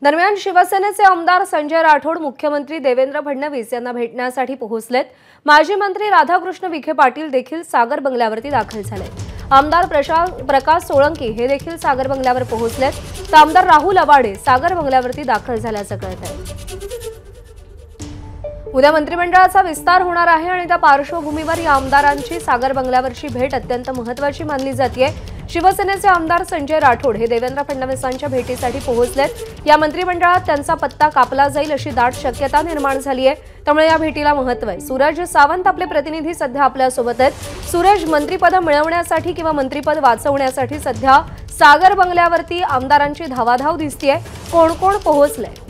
दरम्यान शिवसेनेचे आमदार संजय राठोड मुख्यमंत्री देवेंद्र फडणवीस यांना भेटण्यासाठी पोहोचलेत। माजी मंत्री राधाकृष्ण विखे पाटील देखील सागर बंगल्यावरती दाखल झाले। आमदार प्रकाश सोळंकी हे देखील सागर बंगल्यावर पोहोचलेत, तर आमदार राहुल अवाडे सागर बंगल्यावरती दाखल झाल्याचं कळत आहे। उद्या मंत्रिमंडळाचा विस्तार होणार आहे आणि त्या पार्श्वभूमीवर या आमदारांची सागर बंगल्यावरची भेट अत्यंत महत्त्वाची मानली जाते। शिवसेनेचे आमदार संजय राठोड हे देवेंद्र फडणवीसांच्या भेटीसाठी पोहोचलेत। या मंत्रिमंडळात त्यांचा पत्ता कापला जाईल अशी दाट शक्यता निर्माण झाली आहे, त्यामुळे या भेटीला महत्त्व आहे। सूरज सावंत आपले प्रतिनिधी सध्या आपल्या सोबत आहेत। सूरज, मंत्रिपद मिळवण्यासाठी किंवा मंत्रिपद वाचवण्यासाठी सध्या सागर बंगल्यावरती आमदारांची धावाधाव दिसतेय, कोण कोण पोहोचले?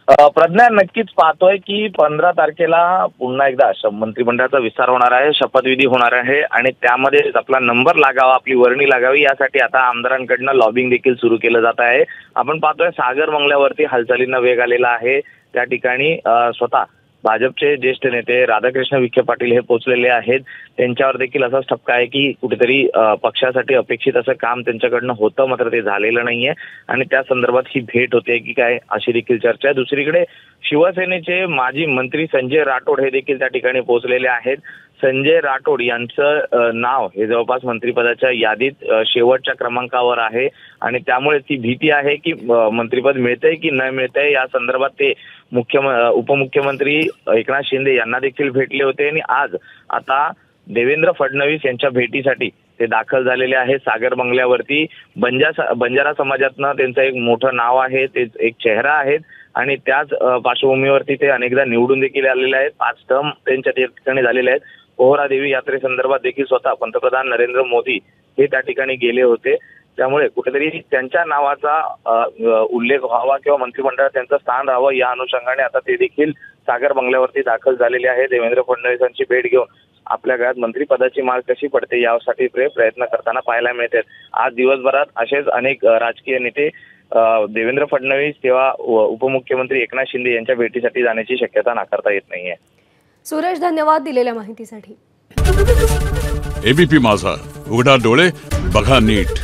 प्रज्ञा, नक्कीच पाहतोय की 15 तारखेला पुन्हा एकदा मंत्रिमंडळाचा विस्तार होणार आहे, शपथविधी होणार आहे आणि त्यामध्ये आपला नंबर लागावा, आपली वर्णी लागावी यासाठी आता आमदारांकडून लॉबिंग देखील सुरू केलं जात आहे। आपण पाहतोय सागर बंगल्यावरती हालचालींना वेग आलेला आहे। त्या ठिकाणी स्वतः भाजपचे ज्येष्ठ नेते राधाकृष्ण विखे पाटील हे पोहोचलेले आहेत। त्यांच्यावर देखील असाच ठपका आहे की कुठेतरी पक्षासाठी अपेक्षित असं काम त्यांच्याकडनं होतं, मात्र ते झालेलं नाहीये आणि त्या संदर्भात ही भेट होते की काय अशी देखील चर्चा आहे। दुसरीकडे शिवसेनेचे माजी मंत्री संजय राठोड हे देखील त्या ठिकाणी पोहोचलेले आहेत। संजय राठोड यांचं नाव हे जवळपास मंत्रिपदाच्या यादीत शेवटच्या क्रमांकावर आहे आणि त्यामुळे ती भीती आहे की मंत्रिपद मिळतंय की न मिळतंय या संदर्भात ते उपमुख्यमंत्री एकनाथ शिंदे यांना देखील भेटले होते आणि आज आता देवेंद्र फडणवीस यांच्या भेटीसाठी ते दाखल झालेले आहे सागर बंगल्यावरती। बंजारा समाजातनं त्यांचं एक मोठं नाव आहे, ते एक चेहरा आहेत आणि त्याच पार्श्वभूमीवरती ते अनेकदा निवडून देखील आलेले आहेत। 5 टर्म त्यांच्या ठिकाणी झालेले आहेत। पोहरादेवी यात्रेसंदर्भात देखील स्वतः पंतप्रधान नरेंद्र मोदी हे त्या ठिकाणी गेले होते, त्यामुळे कुठेतरी त्यांच्या नावाचा उल्लेख व्हावा किंवा मंत्रिमंडळात त्यांचं स्थान राहावं या अनुषंगाने आता ते देखील सागर बंगल्यावरती दाखल झालेले आहे। देवेंद्र फडणवीसांची भेट घेऊन आपल्या गळ्यात मंत्रिपदाची माळ कशी पडते यासाठी प्रयत्न करताना पाहायला मिळते। आज दिवसभरात असेच अनेक राजकीय नेते देवेंद्र फडणवीस तेव्हा उपमुख्यमंत्री एकनाथ शिंदे यांच्या भेटीसाठी जाण्याची शक्यता नाकारता येत नाहीये। सूरज, धन्यवाद दिलेल्या माहितीसाठी। एबीपी माझा, उघडा डोळे बघा नीट।